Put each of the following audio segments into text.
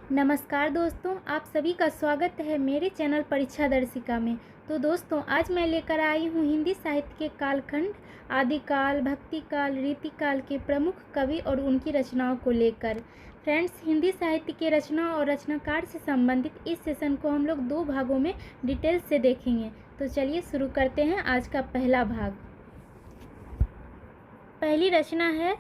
नमस्कार दोस्तों, आप सभी का स्वागत है मेरे चैनल परीक्षा दर्शिका में। तो दोस्तों, आज मैं लेकर आई हूँ हिंदी साहित्य के कालखंड आदिकाल, भक्तिकाल, रीतिकाल के प्रमुख कवि और उनकी रचनाओं को लेकर। फ्रेंड्स, हिंदी साहित्य के रचना और रचनाकार से संबंधित इस सेशन को हम लोग 2 भागों में डिटेल से देखेंगे। तो चलिए शुरू करते हैं आज का पहला भाग। पहली रचना है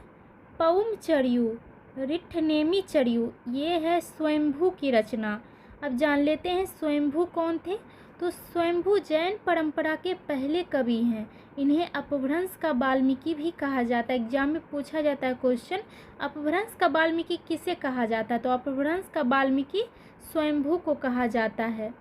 पउम चरियू, रिठनेमी चरियू। ये है स्वयंभू की रचना। अब जान लेते हैं स्वयंभू कौन थे। तो स्वयंभू जैन परंपरा के पहले कवि हैं। इन्हें अपभ्रंश का वाल्मीकि भी कहा जाता है। एग्जाम में पूछा जाता है क्वेश्चन, अपभ्रंश का वाल्मीकि किसे कहा जाता है, तो अपभ्रंश का वाल्मीकि स्वयंभू को कहा जाता है।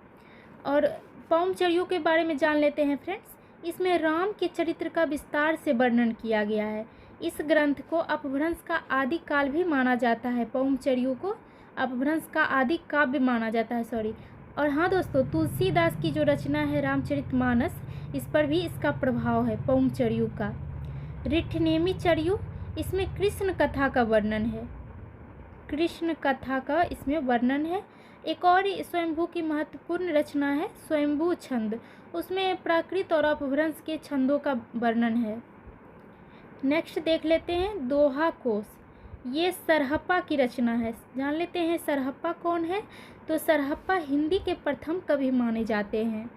और पउम चरियू के बारे में जान लेते हैं फ्रेंड्स। इसमें राम के चरित्र का विस्तार से वर्णन किया गया है। इस ग्रंथ को अपभ्रंश का आदि काल भी माना जाता है। पउम चरियू को अपभ्रंश का आदि काव्य माना जाता है। और हाँ दोस्तों, तुलसीदास की जो रचना है रामचरितमानस, इस पर भी इसका प्रभाव है पउम चरियू का। रिठनेमी चरियू, इसमें कृष्ण कथा का वर्णन है। कृष्ण कथा का इसमें वर्णन है। एक और स्वयंभू की महत्वपूर्ण रचना है स्वयंभू छंद। उसमें प्राकृत और अपभ्रंश के छंदों का वर्णन है। नेक्स्ट देख लेते हैं दोहा कोश। ये सरहप्पा की रचना है। जान लेते हैं सरहप्पा कौन है। तो सरहप्पा हिंदी के प्रथम कवि माने जाते हैं।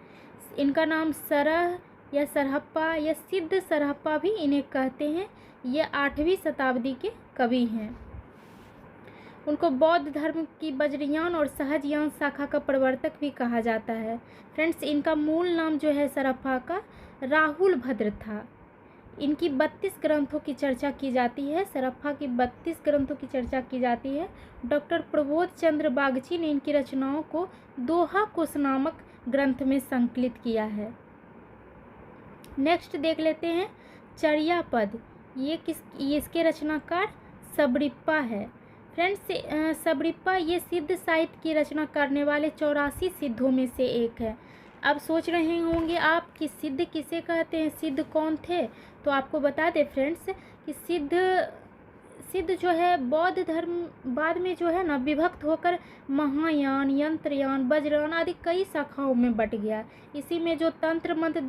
इनका नाम सरह या सरहप्पा या सिद्ध सरहप्पा भी इन्हें कहते हैं। ये 8वीं शताब्दी के कवि हैं। उनको बौद्ध धर्म की वज्रयान और सहजयान शाखा का प्रवर्तक भी कहा जाता है। फ्रेंड्स, इनका मूल नाम जो है सरहप्पा का राहुल भद्र था। इनकी 32 ग्रंथों की चर्चा की जाती है। सरहप्पा की 32 ग्रंथों की चर्चा की जाती है। डॉक्टर प्रबोध चंद्र बागची ने इनकी रचनाओं को दोहा कोश नामक ग्रंथ में संकलित किया है। नेक्स्ट देख लेते हैं चर्यापद। ये इसके रचनाकार सबरिप्पा है। फ्रेंड्स, सबरिप्पा ये सिद्ध साहित्य की रचना करने वाले 84 सिद्धों में से एक है। अब सोच रहे होंगे आप कि सिद्ध किसे कहते हैं, सिद्ध कौन थे। तो आपको बता दें फ्रेंड्स कि सिद्ध जो है बौद्ध धर्म बाद में जो है ना विभक्त होकर महायान, यंत्रयान, वज्रयान आदि कई शाखाओं में बट गया। इसी में जो तंत्र मंत्र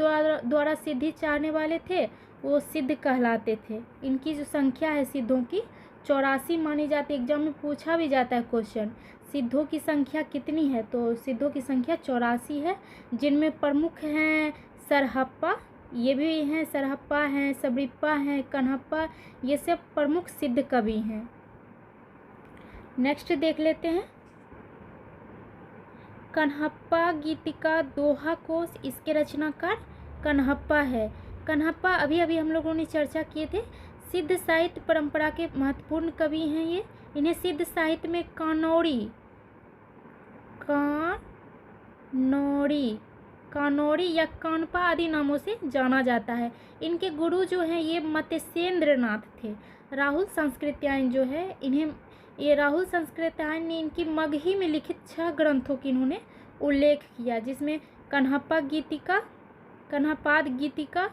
द्वारा सिद्धि चाहने वाले थे वो सिद्ध कहलाते थे। इनकी जो संख्या है सिद्धों की 84 मानी जाती है। एग्जाम में पूछा भी जाता है क्वेश्चन, सिद्धों की संख्या कितनी है। तो सिद्धों की संख्या 84 है, जिनमें प्रमुख हैं सरहप्पा, ये भी हैं सरहप्पा हैं, सबरिप्पा हैं, कन्हप्पा, ये सब प्रमुख सिद्ध कवि हैं। नेक्स्ट देख लेते हैं कन्हप्पा गीतिका दोहा कोश। इसके रचनाकार कन्हप्पा है। कन्हप्पा अभी हम लोगों ने चर्चा किए थे। सिद्ध साहित्य परंपरा के महत्वपूर्ण कवि हैं ये। इन्हें सिद्ध साहित्य में कानोड़ी या कानपा आदि नामों से जाना जाता है। इनके गुरु जो हैं ये मत्स्येंद्र नाथ थे। राहुल संस्कृत्यायन जो है राहुल संस्कृत्यायन ने इनकी मगही में लिखित 6 ग्रंथों की इन्होंने उल्लेख किया, जिसमें कन्हपाद गीतिका,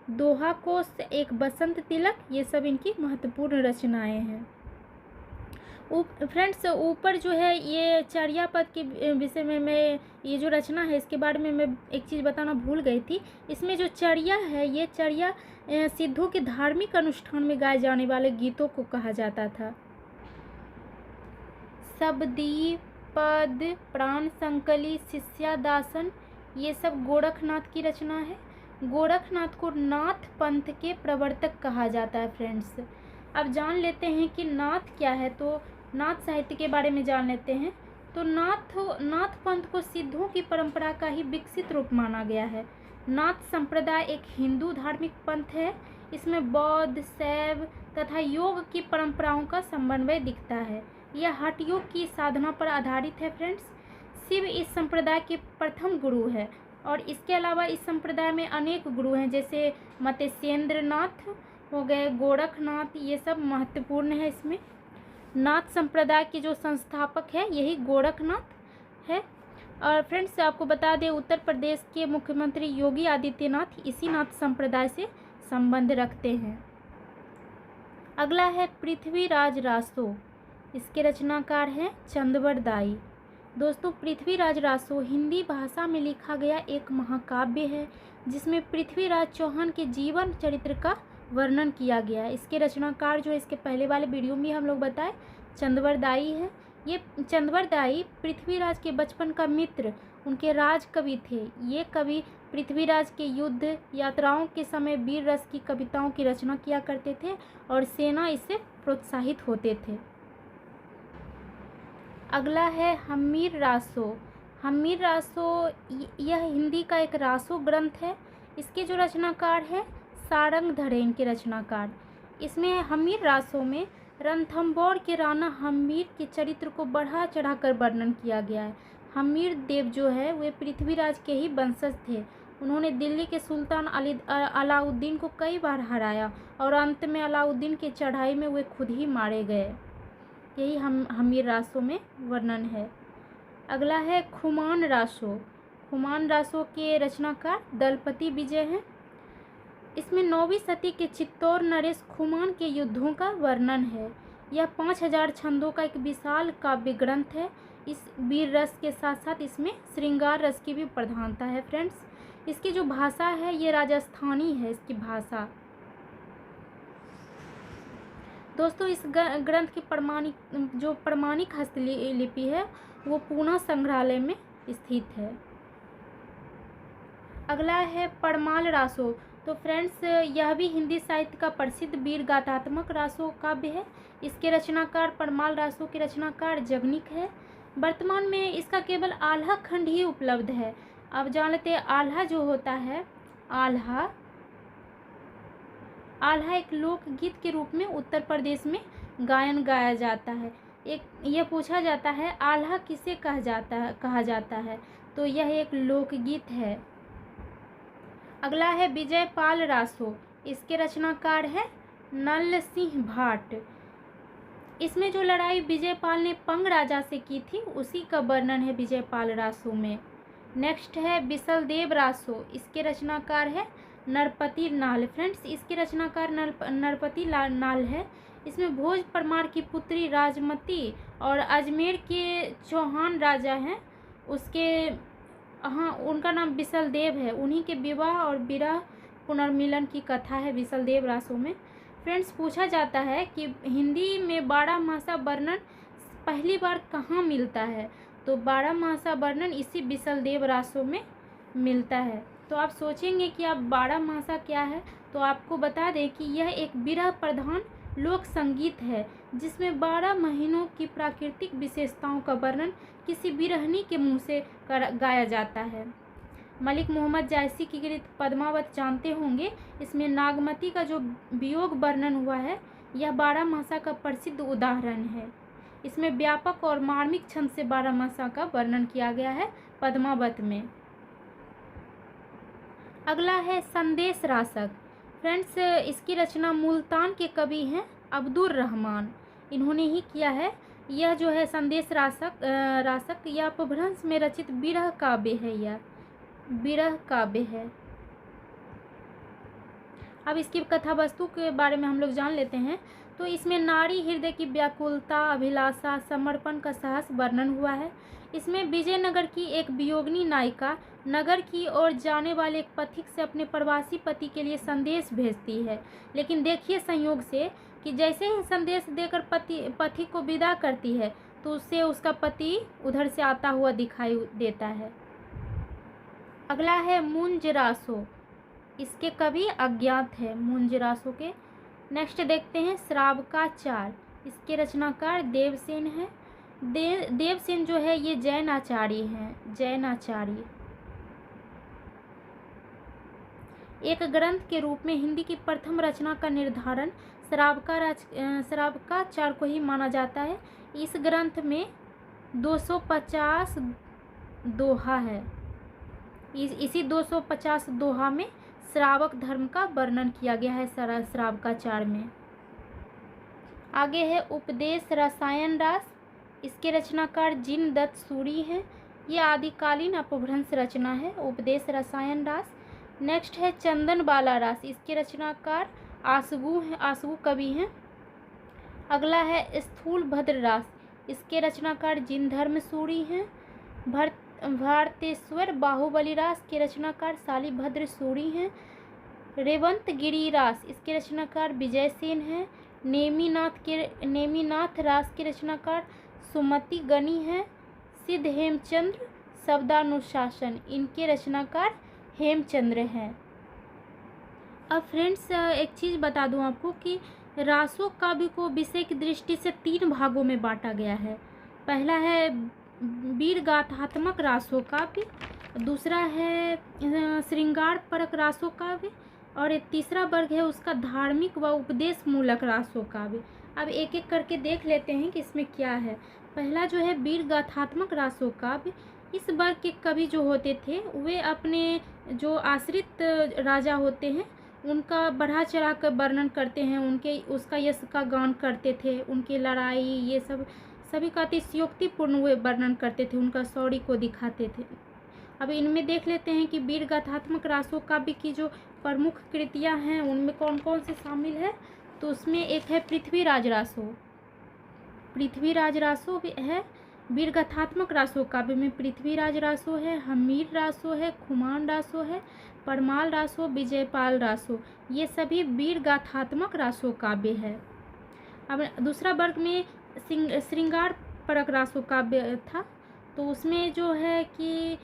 दोहा कोश, एक बसंत तिलक, ये सब इनकी महत्वपूर्ण रचनाएं हैं। फ्रेंड्स, ऊपर जो है ये चर्यापद के विषय में मैं ये जो रचना है इसके बारे में मैं एक चीज़ बताना भूल गई थी। इसमें जो चर्या है ये चर्या सिद्धों के धार्मिक अनुष्ठान में गाए जाने वाले गीतों को कहा जाता था। सबदी, पद, प्राण संकली, शिष्यादासन, ये सब गोरखनाथ की रचना है। गोरखनाथ को नाथ पंथ के प्रवर्तक कहा जाता है। फ्रेंड्स, अब जान लेते हैं कि नाथ क्या है। तो नाथ साहित्य के बारे में जान लेते हैं। तो नाथ पंथ को सिद्धों की परंपरा का ही विकसित रूप माना गया है। नाथ संप्रदाय एक हिंदू धार्मिक पंथ है। इसमें बौद्ध, शैव तथा योग की परंपराओं का समन्वय दिखता है। यह हठ योग की साधना पर आधारित है। फ्रेंड्स, शिव इस संप्रदाय के प्रथम गुरु है। और इसके अलावा इस संप्रदाय में अनेक गुरु हैं, जैसे मत्स्येंद्र नाथ हो गए, गोरखनाथ, ये सब महत्वपूर्ण है। इसमें नाथ संप्रदाय के जो संस्थापक है यही गोरखनाथ है। और फ्रेंड्स, आपको बता दें उत्तर प्रदेश के मुख्यमंत्री योगी आदित्यनाथ इसी नाथ संप्रदाय से संबंध रखते हैं। अगला है पृथ्वीराज रासो। इसके रचनाकार हैं चंदवर दाई। दोस्तों, पृथ्वीराज रासो हिंदी भाषा में लिखा गया एक महाकाव्य है जिसमें पृथ्वीराज चौहान के जीवन चरित्र का वर्णन किया गया है। इसके रचनाकार जो है, इसके पहले वाले वीडियो में हम लोग बताए, चंदवर दाई है। ये चंदवर दाई पृथ्वीराज के बचपन का मित्र, उनके राज कवि थे। ये कवि पृथ्वीराज के युद्ध यात्राओं के समय वीर रस की कविताओं की रचना किया करते थे और सेना इससे प्रोत्साहित होते थे। अगला है हम्मीर रासो। हम्मीर रासो यह हिंदी का एक रासो ग्रंथ है। इसके जो रचनाकार है सारंगधर इनके रचनाकार। इसमें हम्मीर रासो में रणथंभौर के राणा हम्मीर के चरित्र को बढ़ा चढ़ाकर वर्णन किया गया है। हम्मीर देव जो है वे पृथ्वीराज के ही वंशज थे। उन्होंने दिल्ली के सुल्तान अलाउद्दीन को कई बार हराया और अंत में अलाउद्दीन की चढ़ाई में वे खुद ही मारे गए। यही हम्मीर रासो में वर्णन है। अगला है खुमान रासो। खुमान रासो के रचनाकार दलपति विजय हैं। इसमें 9वीं सदी के चित्तौड़ नरेश खुमान के युद्धों का वर्णन है। यह 5000 छंदों का एक विशाल काव्य ग्रंथ है। इस वीर रस के साथ साथ इसमें श्रृंगार रस की भी प्रधानता है। फ्रेंड्स, इसकी जो भाषा है ये राजस्थानी है इसकी भाषा। दोस्तों, इस ग्रंथ की प्रमाणिक हस्तलिपि है वो पूना संग्रहालय में स्थित है। अगला है परमाल रासो। तो फ्रेंड्स, यह भी हिंदी साहित्य का प्रसिद्ध वीर गाथात्मक रासो काव्य है। इसके रचनाकार परमाल रासो के रचनाकार जगनिक है। वर्तमान में इसका केवल आल्हा खंड ही उपलब्ध है। अब जान लेते हैं आल्हा जो होता है। आल्हा एक लोकगीत के रूप में उत्तर प्रदेश में गाया जाता है। यह पूछा जाता है आल्हा किसे कहा जाता है, तो यह एक लोकगीत है। अगला है विजयपाल रासो। इसके रचनाकार है नल सिंह भाट। इसमें जो लड़ाई विजयपाल ने पंग राजा से की थी उसी का वर्णन है विजयपाल रासो में। नेक्स्ट है बिसलदेव रासो। इसके रचनाकार है नरपति नाल। फ्रेंड्स, इसके रचनाकार नरपति नाल है। इसमें भोज परमार की पुत्री राजमती और अजमेर के चौहान राजा हैं उनका नाम बिसलदेव है। उन्हीं के विवाह और विरह पुनर्मिलन की कथा है बिसलदेव रासो में। फ्रेंड्स, पूछा जाता है कि हिंदी में बारहमासा वर्णन पहली बार कहाँ मिलता है, तो बारहमासा वर्णन इसी बिसलदेव रासो में मिलता है। तो आप सोचेंगे कि आप बारहमासा क्या है, तो आपको बता दें कि यह एक विरह प्रधान लोक संगीत है जिसमें 12 महीनों की प्राकृतिक विशेषताओं का वर्णन किसी विरहनी के मुंह से गाया जाता है। मलिक मोहम्मद जायसी की कृत पद्मावत जानते होंगे। इसमें नागमती का जो वियोग वर्णन हुआ है यह बारहमासा का प्रसिद्ध उदाहरण है। इसमें व्यापक और मार्मिक छंद से बारहमासा का वर्णन किया गया है पद्मावत में। अगला है संदेश रासक। फ्रेंड्स, इसकी रचना मुल्तान के कवि हैं अब्दुर रहमान, इन्होंने ही किया है। यह जो है संदेश रासक यह अपभ्रंश में रचित विरह काव्य है। यह विरह काव्य है। अब इसकी कथा वस्तु के बारे में हम लोग जान लेते हैं। तो इसमें नारी हृदय की व्याकुलता, अभिलाषा, समर्पण का साहस वर्णन हुआ है। इसमें विजयनगर की एक वियोगिनी नायिका नगर की ओर जाने वाले एक पथिक से अपने प्रवासी पति के लिए संदेश भेजती है, लेकिन देखिए संयोग से कि जैसे ही संदेश देकर पथिक को विदा करती है तो उससे उसका पति उधर से आता हुआ दिखाई देता है। अगला है मुंज रासो। इसके कवि अज्ञात है मुंज रासो के। नेक्स्ट देखते हैं श्रावकाचार्य। इसके रचनाकार देवसेन है। देवसेन जो है ये जैन आचार्य हैं, जैन आचार्य। एक ग्रंथ के रूप में हिंदी की प्रथम रचना का निर्धारण श्रावकाचार्य को ही माना जाता है। इस ग्रंथ में 250 दोहा है। इसी 250 दोहा में श्रावक धर्म का वर्णन किया गया है श्रावकाचार्य में। आगे है उपदेश रसायन रास। इसके रचनाकार जिन दत्त सूरी हैं। ये आदिकालीन अपभ्रंश रचना है उपदेश रसायन रास। नेक्स्ट है चंदन बाला रास। इसके रचनाकार आसगू कवि हैं। अगला है स्थूल भद्र रास, इसके रचनाकार जिनधर्म सूरी हैं। भारतेश्वर बाहुबली रास के रचनाकार शालिभद्र सूरी हैं। रेवंत गिरी रास, इसके रचनाकार विजय सेन हैं। नेमिनाथ रास के रचनाकार सुमति गनी हैं। सिद्ध हेमचंद्र शब्दानुशासन, इनके रचनाकार हेमचंद्र हैं। अब फ्रेंड्स एक चीज़ बता दूं आपको कि रासों काव्य को विषय की दृष्टि से 3 भागों में बांटा गया है। पहला है वीर गाथात्मक रासों काव्य, दूसरा है श्रृंगार परक रासों काव्य, और एक तीसरा वर्ग है उसका धार्मिक व उपदेश मूलक रासों काव्य। अब एक एक करके देख लेते हैं कि इसमें क्या है। पहला जो है वीर गाथात्मक रासों काव्य, इस वर्ग के कवि जो होते थे वे अपने जो आश्रित राजा होते हैं उनका बढ़ा चढ़ा कर वर्णन करते हैं, उनके उसका यश का गान करते थे, उनकी लड़ाई ये सब सभी का अतिशयोक्तिपूर्ण वे वर्णन करते थे, उनका शौर्य को दिखाते थे। अब इनमें देख लेते हैं कि वीर गाथात्मक रासों काव्य की जो प्रमुख कृतियां हैं उनमें कौन कौन से शामिल है। तो उसमें एक है पृथ्वीराज रासो, पृथ्वीराज रासो है। वीर गाथात्मक रासों काव्य में पृथ्वीराज रासो है, हमीर रासो है, खुमान रासो है, परमाल रासो, विजयपाल रासो, ये सभी वीर गाथात्मक रासों काव्य है। अब दूसरा वर्ग में श्रृंगार परक रासों काव्य था, तो उसमें जो है कि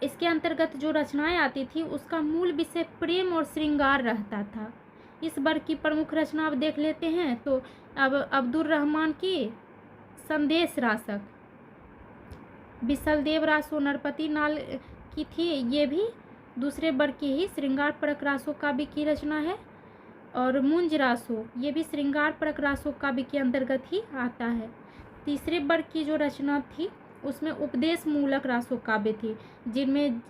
इसके अंतर्गत जो रचनाएं आती थी उसका मूल विषय प्रेम और श्रृंगार रहता था। इस वर्ग की प्रमुख रचना अब देख लेते हैं। तो अब अब्दुल रहमान की संदेश रासक, बिसलदेव रासो नरपति नाल की थी, ये भी दूसरे वर्ग की ही श्रृंगार परक रासों काव्य की रचना है। और मुंज रासो, ये भी श्रृंगार परक रासों काव्य के अंतर्गत ही आता है। तीसरे वर्ग की जो रचना थी उसमें उपदेश मूलक रासों काव्य थी, जिनमें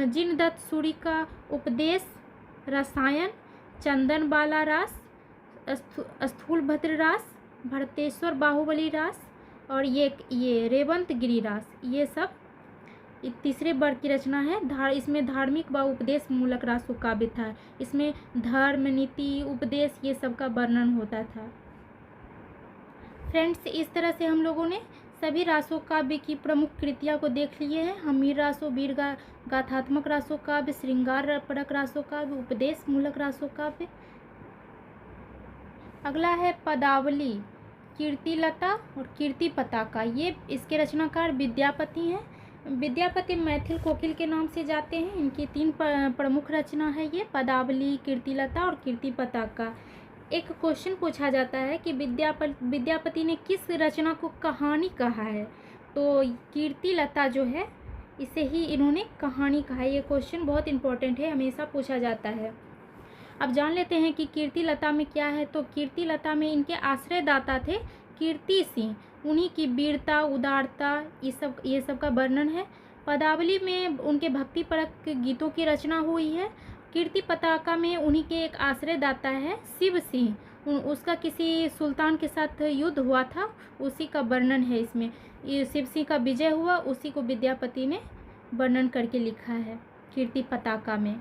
जिनदत्त सूरी का उपदेश रसायन, चंदन बाला रास, स्थूल भद्र रास, भरतेश्वर बाहुबली रास और ये रेवंत गिरी रास, ये सब तीसरे वर्ग की रचना है। इसमें धार्मिक व उपदेश मूलक रासों काव्य था, इसमें धर्म नीति उपदेश ये सब का वर्णन होता था। फ्रेंड्स इस तरह से हम लोगों ने सभी रासों काव्य की प्रमुख कृतियां को देख लिए हैं। हमीर रासो, वीर गाथात्मक रासों काव्य, श्रृंगार परक रासों काव्य, उपदेश मूलक रासों काव्य। अगला है पदावली, कीर्तिलता और कीर्ति पताका, ये इसके रचनाकार विद्यापति हैं। विद्यापति मैथिल कोकिल के नाम से जाते हैं। इनकी 3 प्रमुख रचना है, ये पदावली, कीर्तिलता और कीर्ति पताका। एक क्वेश्चन पूछा जाता है कि विद्यापति ने किस रचना को कहानी कहा है, तो कीर्तिलता जो है इसे ही इन्होंने कहानी कहा है। ये क्वेश्चन बहुत इंपॉर्टेंट है, हमेशा पूछा जाता है। अब जान लेते हैं कि कीर्तिलता में क्या है। तो कीर्तिलता में इनके आश्रयदाता थे कीर्ति सिंह, उन्हीं की वीरता उदारता ये सब का वर्णन है। पदावली में उनके भक्ति परक गीतों की रचना हुई है। कीर्ति पताका में उन्हीं के एक आश्रयदाता है शिव सिंह, उसका किसी सुल्तान के साथ युद्ध हुआ था, उसी का वर्णन है इसमें। ये शिव सिंह का विजय हुआ, उसी को विद्यापति ने वर्णन करके लिखा है कीर्ति पताका में।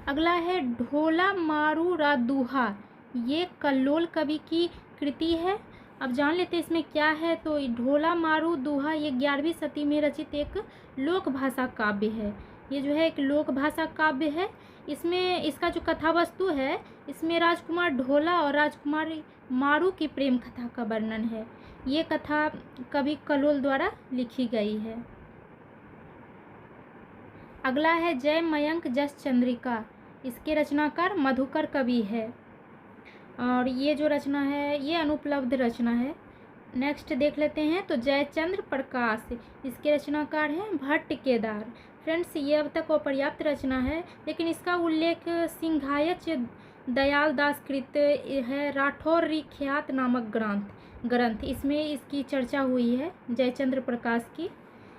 अगला है ढोला मारू रा दूहा, ये कल्लोल कवि की कृति है। अब जान लेते हैं इसमें क्या है। तो ढोला मारू दूहा ये 11वीं शती में रचित एक लोक भाषा काव्य है। ये जो है एक लोक भाषा काव्य है। इसमें इसका जो कथा वस्तु है, इसमें राजकुमार ढोला और राजकुमारी मारू की प्रेम कथा का वर्णन है। ये कथा कवि कल्लोल द्वारा लिखी गई है। अगला है जय मयंक जस चंद्रिका, इसके रचनाकार मधुकर कवि है और ये जो रचना है ये अनुपलब्ध रचना है। नेक्स्ट देख लेते हैं। तो जयचंद्र प्रकाश, इसके रचनाकार हैं भट्ट केदार। फ्रेंड्स ये अब तक अपर्याप्त रचना है, लेकिन इसका उल्लेख सिंघायच दयाल दास कृत है राठौर ख्यात नामक ग्रंथ, इसमें इसकी चर्चा हुई है जयचंद्र प्रकाश की।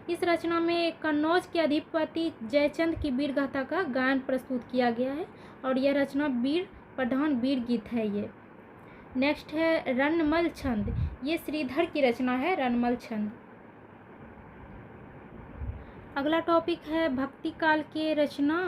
इस रचना में कन्नौज के अधिपति जयचंद की वीर गाथा का गायन प्रस्तुत किया गया है और यह रचना वीर प्रधान वीर गीत है ये। नेक्स्ट है रणमल छंद, ये श्रीधर की रचना है रणमल छंद। अगला टॉपिक है भक्ति काल के रचना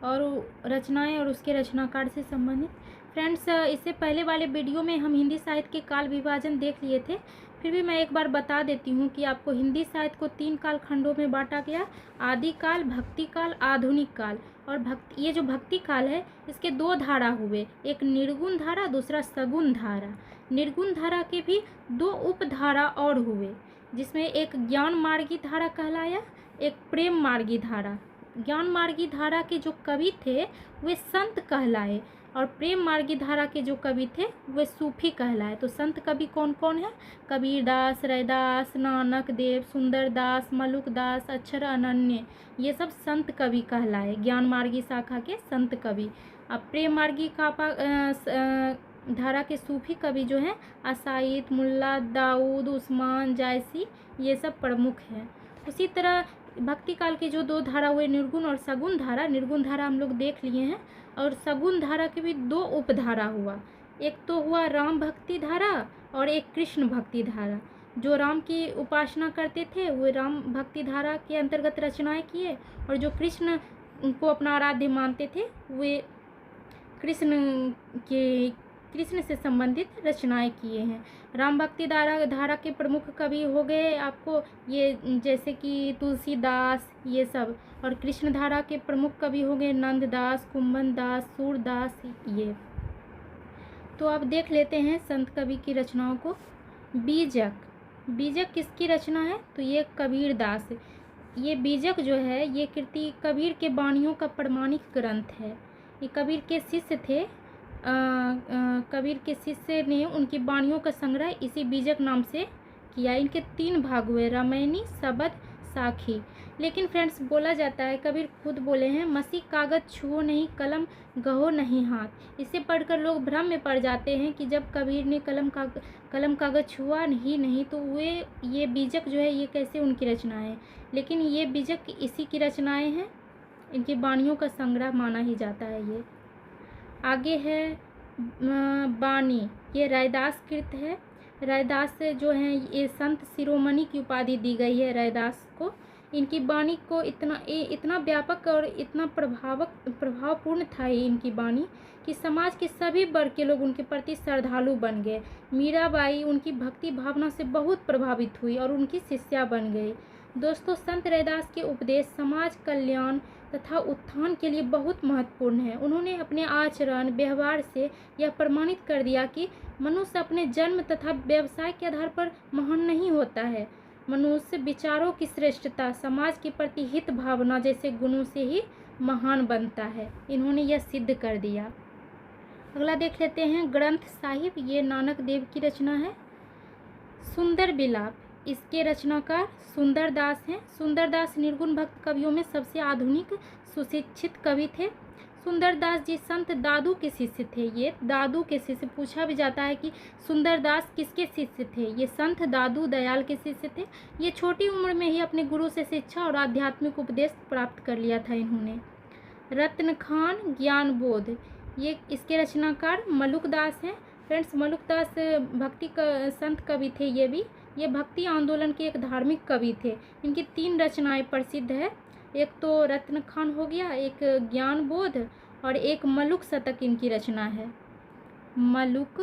और रचनाएं और उसके रचनाकार से संबंधित। फ्रेंड्स, इससे पहले वाले वीडियो में हम हिंदी साहित्य के काल विभाजन देख लिए थे, फिर भी मैं एक बार बता देती हूँ कि आपको हिंदी साहित्य को 3 काल खंडों में बांटा गया, आदि काल, भक्ति काल, आधुनिक काल। और ये जो भक्ति काल है इसके 2 धारा हुए, एक निर्गुण धारा, दूसरा सगुण धारा। निर्गुण धारा के भी 2 उपधारा और हुए, जिसमें एक ज्ञान मार्गी धारा कहलाया, एक प्रेम मार्गी धारा। ज्ञान मार्गी धारा के जो कवि थे वे संत कहलाए और प्रेम मार्गी धारा के जो कवि थे वे सूफी कहलाए। तो संत कवि कौन कौन है? कबीरदास, रैदास, नानक देव, सुंदरदास, मलुकदास, अक्षर अनन्य, ये सब संत कवि कहलाए, ज्ञान मार्गी शाखा के संत कवि। अब प्रेम मार्गी धारा के सूफी कवि जो हैं असाइद, मुल्ला दाऊद, उस्मान, जायसी, ये सब प्रमुख हैं। उसी तरह भक्ति काल के जो 2 धारा हुए, निर्गुण और सगुण धारा। निर्गुण धारा हम लोग देख लिए हैं और सगुण धारा के भी 2 उपधारा हुआ, एक तो हुआ राम भक्ति धारा और एक कृष्ण भक्ति धारा। जो राम की उपासना करते थे वे राम भक्ति धारा के अंतर्गत रचनाएं किए और जो कृष्ण को अपना आराध्य मानते थे वे कृष्ण से संबंधित रचनाएं किए हैं। राम भक्ति धारा के प्रमुख कवि हो गए आपको ये, जैसे कि तुलसीदास, ये सब। और कृष्ण धारा के प्रमुख कवि हो गए नंददास, कुंभन दास, सूरदास, ये। तो अब देख लेते हैं संत कवि की रचनाओं को। बीजक, बीजक किसकी रचना है? तो ये कबीरदास। ये बीजक जो है ये कृति कबीर के वाणियों का प्रमाणिक ग्रंथ है। ये कबीर के शिष्य थे, कबीर के शिष्य ने उनकी वाणियों का संग्रह इसी बीजक नाम से किया। इनके 3 भाग हुए, रामायणी, शबद, साखी। लेकिन फ्रेंड्स बोला जाता है, कबीर खुद बोले हैं, मसी कागज छुओ नहीं, कलम गहो नहीं हाथ। इसे पढ़कर लोग भ्रम में पड़ जाते हैं कि जब कबीर ने कलम कागज छुआ ही नहीं तो वे ये बीजक जो है ये कैसे उनकी रचनाएं हैं। लेकिन ये बीजक इसी की रचनाएं हैं, इनकी वाणियों का संग्रह माना ही जाता है ये। आगे है बानी, ये रैदास कृत है। रैदास जो हैं ये संत शिरोमणि की उपाधि दी गई है रैदास को। इनकी वाणी को इतना व्यापक और इतना प्रभावपूर्ण था इनकी वाणी कि समाज के सभी वर्ग के लोग उनके प्रति श्रद्धालु बन गए। मीराबाई उनकी भक्ति भावना से बहुत प्रभावित हुई और उनकी शिष्या बन गई। दोस्तों, संत रैदास के उपदेश समाज कल्याण तथा उत्थान के लिए बहुत महत्वपूर्ण है। उन्होंने अपने आचरण व्यवहार से यह प्रमाणित कर दिया कि मनुष्य अपने जन्म तथा व्यवसाय के आधार पर महान नहीं होता है। मनुष्य विचारों की श्रेष्ठता, समाज के प्रति हित भावना जैसे गुणों से ही महान बनता है। इन्होंने यह सिद्ध कर दिया। अगला देख लेते हैं ग्रंथ साहिब, ये नानक देव की रचना है। सुंदर बिलाप, इसके रचनाकार सुंदरदास हैं। सुंदरदास निर्गुण भक्त कवियों में सबसे आधुनिक सुशिक्षित कवि थे। सुंदरदास जी संत दादू के शिष्य थे। ये दादू के शिष्य, पूछा भी जाता है कि सुंदरदास किसके शिष्य थे? ये संत दादू दयाल के शिष्य थे। ये छोटी उम्र में ही अपने गुरु से शिक्षा और आध्यात्मिक उपदेश प्राप्त कर लिया था इन्होंने। रत्न खान ज्ञानबोध, ये इसके रचनाकार मलुकदास हैं। फ्रेंड्स, मलुकदास भक्ति संत कवि थे। ये भक्ति आंदोलन के एक धार्मिक कवि थे। इनकी 3 रचनाएं प्रसिद्ध है, एक तो रत्न खान हो गया, एक ज्ञानबोध और एक मलुक शतक इनकी रचना है। मलुक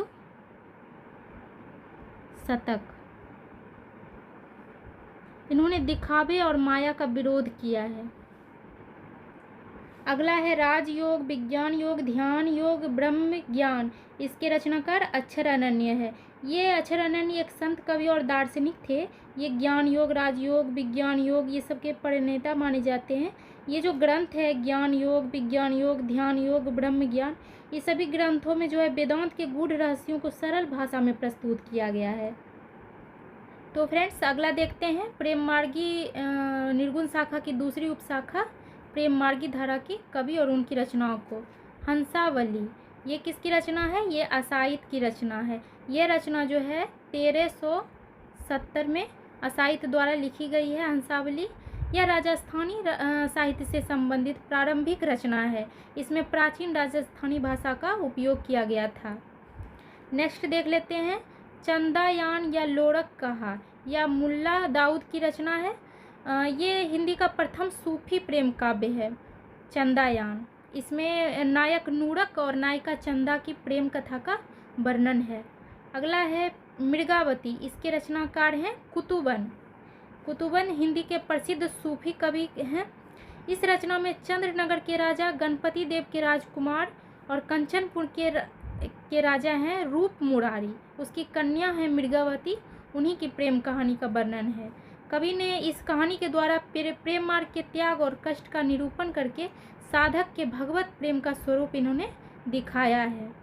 शतक। इन्होंने दिखावे और माया का विरोध किया है। अगला है राजयोग, विज्ञान योग, ध्यान योग, ब्रह्म ज्ञान। इसके रचनाकार अक्षर अनन्य है। ये अक्षर अनन्य एक संत कवि और दार्शनिक थे। ये ज्ञान योग, राजयोग, विज्ञान योग ये सब के प्रणेता माने जाते हैं। ये जो ग्रंथ है ज्ञान योग, विज्ञान योग, ध्यान योग, ब्रह्म ज्ञान, ये सभी ग्रंथों में जो है वेदांत के गूढ़ रहस्यों को सरल भाषा में प्रस्तुत किया गया है। तो फ्रेंड्स, अगला देखते हैं प्रेम मार्गी निर्गुण शाखा की दूसरी उपशाखा प्रेम मार्गी धारा की कवि और उनकी रचनाओं को। हंसावली, ये किसकी रचना है? ये असाइद की रचना है। ये रचना जो है 1370 में असाइद द्वारा लिखी गई है। हंसावली यह राजस्थानी साहित्य से संबंधित प्रारंभिक रचना है। इसमें प्राचीन राजस्थानी भाषा का उपयोग किया गया था। नेक्स्ट देख लेते हैं चंदायान या लोरक कहा, या मुल्ला दाऊद की रचना है। ये हिंदी का प्रथम सूफी प्रेम काव्य है चंदायान। इसमें नायक नूरक और नायिका चंदा की प्रेम कथा का वर्णन है। अगला है मृगावती, इसके रचनाकार हैं कुतुबन। कुतुबन हिंदी के प्रसिद्ध सूफी कवि हैं। इस रचना में चंद्रनगर के राजा गणपति देव के राजकुमार और कंचनपुर के राजा हैं रूप मुरारी, उसकी कन्या है मृगावती, उन्हीं की प्रेम कहानी का वर्णन है। कवि ने इस कहानी के द्वारा प्रेम मार्ग के त्याग और कष्ट का निरूपण करके साधक के भगवत प्रेम का स्वरूप इन्होंने दिखाया है।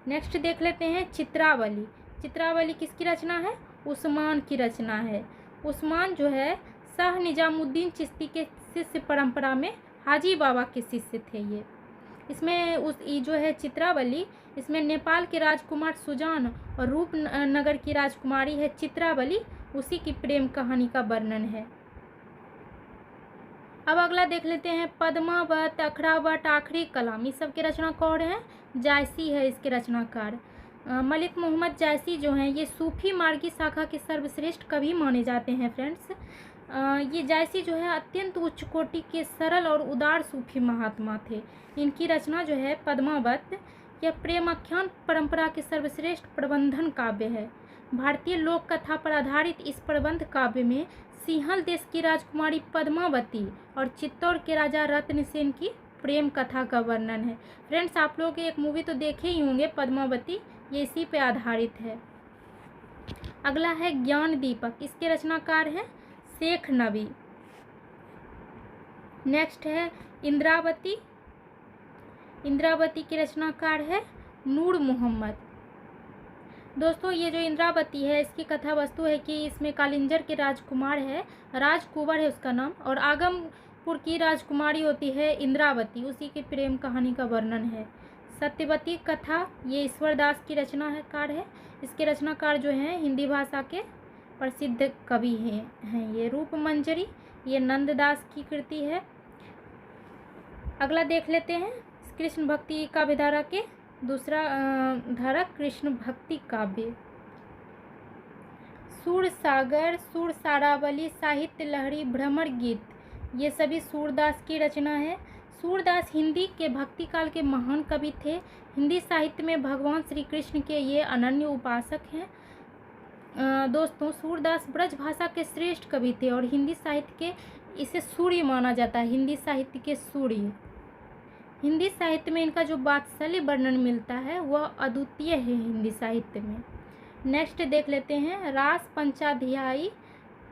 नेक्स्ट देख लेते हैं चित्रावली। चित्रावली किसकी रचना है? उस्मान की रचना है। उस्मान जो है शाह निजामुद्दीन चिश्ती के शिष्य परंपरा में हाजी बाबा के शिष्य थे ये। इसमें जो है चित्रावली, इसमें नेपाल के राजकुमार सुजान और रूपनगर की राजकुमारी है चित्रावली, उसी की प्रेम कहानी का वर्णन है। अब अगला देख लेते हैं पद्मावत, अखरावत, आखरी कलाम, इस सब के रचना कौन है? जायसी है इसके रचनाकार। मलिक मोहम्मद जायसी जो हैं ये सूफी मार्गी शाखा के सर्वश्रेष्ठ कवि माने जाते हैं फ्रेंड्स। ये जायसी जो है अत्यंत उच्च कोटि के सरल और उदार सूफी महात्मा थे। इनकी रचना जो है पद्मावत, यह प्रेम आख्यान परंपरा के सर्वश्रेष्ठ प्रबंधन काव्य है। भारतीय लोक कथा पर आधारित इस प्रबंध काव्य में सिंहल देश की राजकुमारी पद्मावती और चित्तौड़ के राजा रत्नसेन की प्रेम कथा का वर्णन है। फ्रेंड्स, आप लोग एक मूवी तो देखे ही होंगे पद्मावती, ये इसी पे आधारित है। अगला है ज्ञान दीपक, इसके रचनाकार हैं शेख नबी। नेक्स्ट है इंद्रावती। इंद्रावती के रचनाकार है नूर मोहम्मद। दोस्तों, ये जो इंद्रावती है इसकी कथा वस्तु है कि इसमें कालिंजर के राजकुमार है, राजकुंवर है उसका नाम, और आगमपुर की राजकुमारी होती है इंद्रावती, उसी की प्रेम कहानी का वर्णन है। सत्यवती कथा ये ईश्वरदास की रचनाकार है। इसके रचनाकार जो हैं हिंदी भाषा के प्रसिद्ध कवि हैं ये। रूपमंजरी ये नंददास की कृति है। अगला देख लेते हैं कृष्ण भक्ति काव्यधारा के दूसरा धारा कृष्ण भक्ति काव्य। सूरसागर, सूरसारावली, साहित्य लहरी, भ्रमर गीत, ये सभी सूरदास की रचना है। सूरदास हिंदी के भक्ति काल के महान कवि थे। हिंदी साहित्य में भगवान श्री कृष्ण के ये अनन्य उपासक हैं। दोस्तों, सूरदास ब्रज भाषा के श्रेष्ठ कवि थे और हिंदी साहित्य के इसे सूर्य माना जाता है, हिंदी साहित्य के सूर्य। हिंदी साहित्य में इनका जो वात्सल्य वर्णन मिलता है वह अद्वितीय है हिंदी साहित्य में। नेक्स्ट देख लेते हैं रास पंचाध्यायी,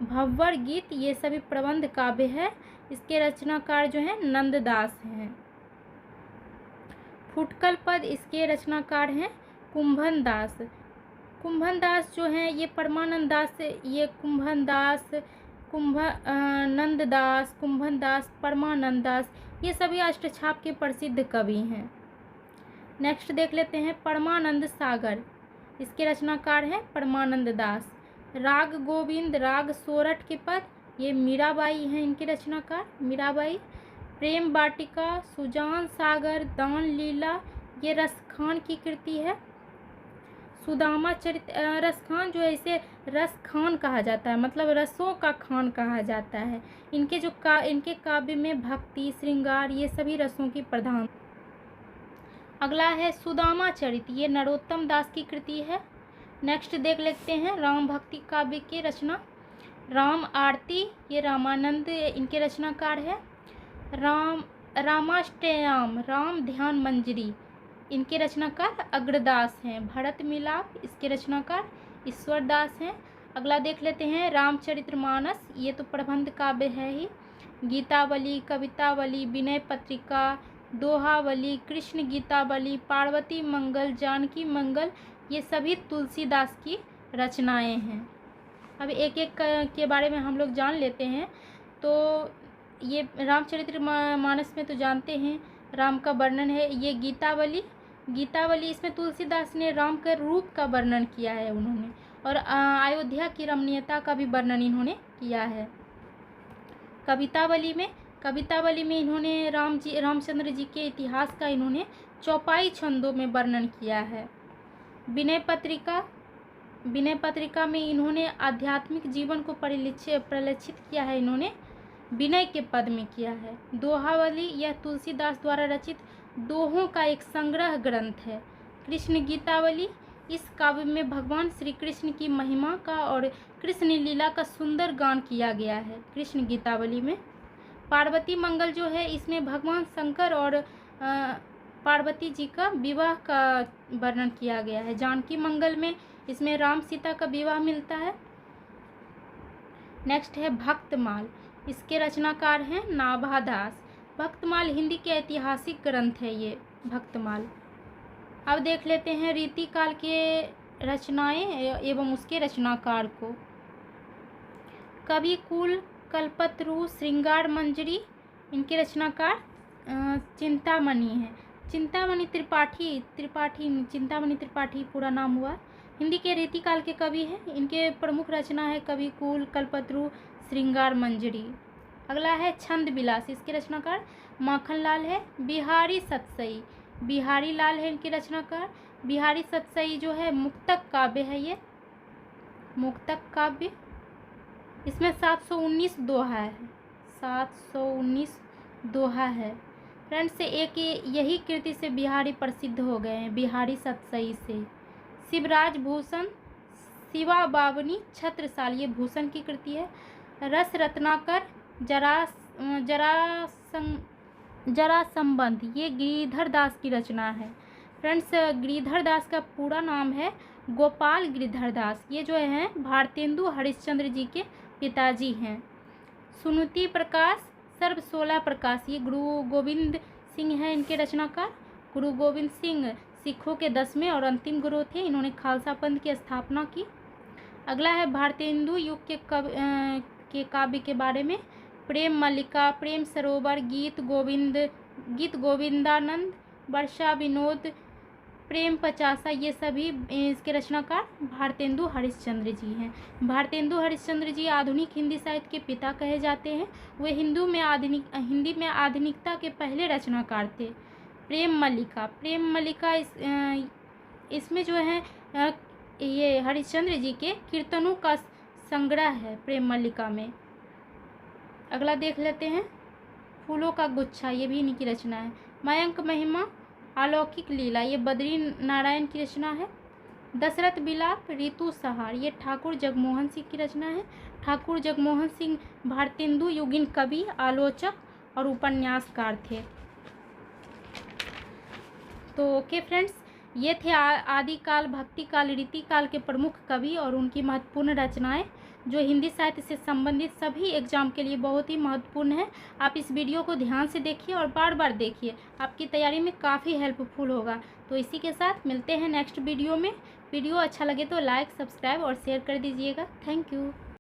भव्वर गीत, ये सभी प्रबंध काव्य है। इसके रचनाकार जो हैं नंददास हैं। फुटकल पद, इसके रचनाकार हैं कुंभन दास। कुंभन दास जो हैं ये परमानंद दास, ये कुंभन दास, नंददास, कुंभन दास, परमानंद दास, ये सभी अष्टछाप के प्रसिद्ध कवि हैं। नेक्स्ट देख लेते हैं परमानंद सागर, इसके रचनाकार हैं परमानंद दास। राग गोविंद, राग सोरठ के पद, ये मीराबाई हैं इनके रचनाकार, मीराबाई। प्रेम वाटिका, सुजान सागर, दान लीला, ये रसखान की कृति है। सुदामा चरित, रसखान जो है इसे रसखान कहा जाता है, मतलब रसों का खान कहा जाता है। इनके काव्य में भक्ति, श्रृंगार, ये सभी रसों की प्रधान। अगला है सुदामा चरित, ये नरोत्तम दास की कृति है। नेक्स्ट देख लेते हैं राम भक्ति काव्य की रचना। राम आरती, ये रामानंद इनके रचनाकार है। रामाष्टयाम, राम ध्यान मंजरी, इनके रचनाकार अग्रदास हैं। भरत मिलाप, इसके रचनाकार ईश्वरदास हैं। अगला देख लेते हैं रामचरितमानस, ये तो प्रबंध काव्य है ही। गीतावली, कवितावली, विनय पत्रिका, दोहावली, कृष्ण गीतावली, पार्वती मंगल, जानकी मंगल, ये सभी तुलसीदास की रचनाएं हैं। अब एक एक के बारे में हम लोग जान लेते हैं। तो ये रामचरितमानस में तो जानते हैं राम का वर्णन है। ये गीतावली इसमें तुलसीदास ने राम के रूप का वर्णन किया है उन्होंने, और अयोध्या की रमणीयता का भी वर्णन इन्होंने किया है। कवितावली में इन्होंने रामचंद्र जी के इतिहास का इन्होंने चौपाई छंदों में वर्णन किया है। विनय पत्रिका में इन्होंने आध्यात्मिक जीवन को प्रलक्षित किया है, इन्होंने विनय के पद में किया है। दोहावली यह तुलसीदास द्वारा रचित दोहों का एक संग्रह ग्रंथ है। कृष्ण गीतावली, इस काव्य में भगवान श्री कृष्ण की महिमा का और कृष्ण लीला का सुंदर गान किया गया है। कृष्ण गीतावली में पार्वती मंगल जो है, इसमें भगवान शंकर और पार्वती जी का विवाह का वर्णन किया गया है। जानकी मंगल में इसमें राम सीता का विवाह मिलता है। नेक्स्ट है भक्तमाल, इसके रचनाकार हैं नाभादास। भक्तमाल हिंदी के ऐतिहासिक ग्रंथ है ये भक्तमाल। अब देख लेते हैं रीतिकाल के रचनाएं एवं उसके रचनाकार को। कविकुल, कल्पतरु, श्रृंगार मंजरी, इनके रचनाकार चिंतामणि है। चिंतामणि त्रिपाठी पूरा नाम हुआ। हिंदी के रीतिकाल के कवि हैं। इनके प्रमुख रचना है कविकुल, कल्पतरु, श्रृंगार मंजरी। अगला है छंद विलास, इसके रचनाकार माखनलाल है। बिहारी सतसई, बिहारी लाल है इनके रचनाकार। बिहारी सतसई जो है मुक्तक काव्य है, ये मुक्तक काव्य। इसमें 719 दोहा है, 719 दोहा है। फ्रेंड्स, एक यही कृति से बिहारी प्रसिद्ध हो गए हैं, बिहारी सतसई से। शिवराज भूषण, शिवा बावनी, छत्रसाल, ये भूषण की कृति है। रस रत्नाकर, जरा संबंध, ये गिरिधर दास की रचना है। फ्रेंड्स, गिरिधर दास का पूरा नाम है गोपाल गिरिधर दास। ये जो है भारतेंदु हरिश्चंद्र जी के पिताजी हैं। सुनीति प्रकाश, सर्व 16 प्रकाश, ये गुरु गोविंद सिंह है इनके रचनाकार। गुरु गोविंद सिंह सिखों के 10वें और अंतिम गुरु थे। इन्होंने खालसा पंथ की स्थापना की। अगला है भारतेंदु युग के काव्य के बारे में। प्रेम मल्लिका, प्रेम सरोवर, गीत गोविंदानंद, वर्षा विनोद, प्रेम पचासा, ये सभी इसके रचनाकार भारतेंदु हरिश्चंद्र जी हैं। भारतेंदु हरिश्चंद्र जी आधुनिक हिंदी साहित्य के पिता कहे जाते हैं। वे हिंदी में आधुनिकता के पहले रचनाकार थे। प्रेम मल्लिका इसमें जो है ये हरिश्चंद्र जी के कीर्तनों का संग्रह है प्रेम मल्लिका में। अगला देख लेते हैं फूलों का गुच्छा, ये भी इन्हीं की रचना है। मयंक महिमा, अलौकिक लीला, ये बद्री नारायण की रचना है। दशरथ विलाप, ऋतु सहार, ये ठाकुर जगमोहन सिंह की रचना है। ठाकुर जगमोहन सिंह भारतेंदु युगीन कवि, आलोचक और उपन्यासकार थे। तो ओके फ्रेंड्स, ये थे आदिकाल, भक्तिकाल, रीतिकाल के प्रमुख कवि और उनकी महत्वपूर्ण रचनाएं, जो हिंदी साहित्य से संबंधित सभी एग्जाम के लिए बहुत ही महत्वपूर्ण है। आप इस वीडियो को ध्यान से देखिए और बार बार देखिए, आपकी तैयारी में काफ़ी हेल्पफुल होगा। तो इसी के साथ मिलते हैं नेक्स्ट वीडियो में। वीडियो अच्छा लगे तो लाइक, सब्सक्राइब और शेयर कर दीजिएगा। Thank you.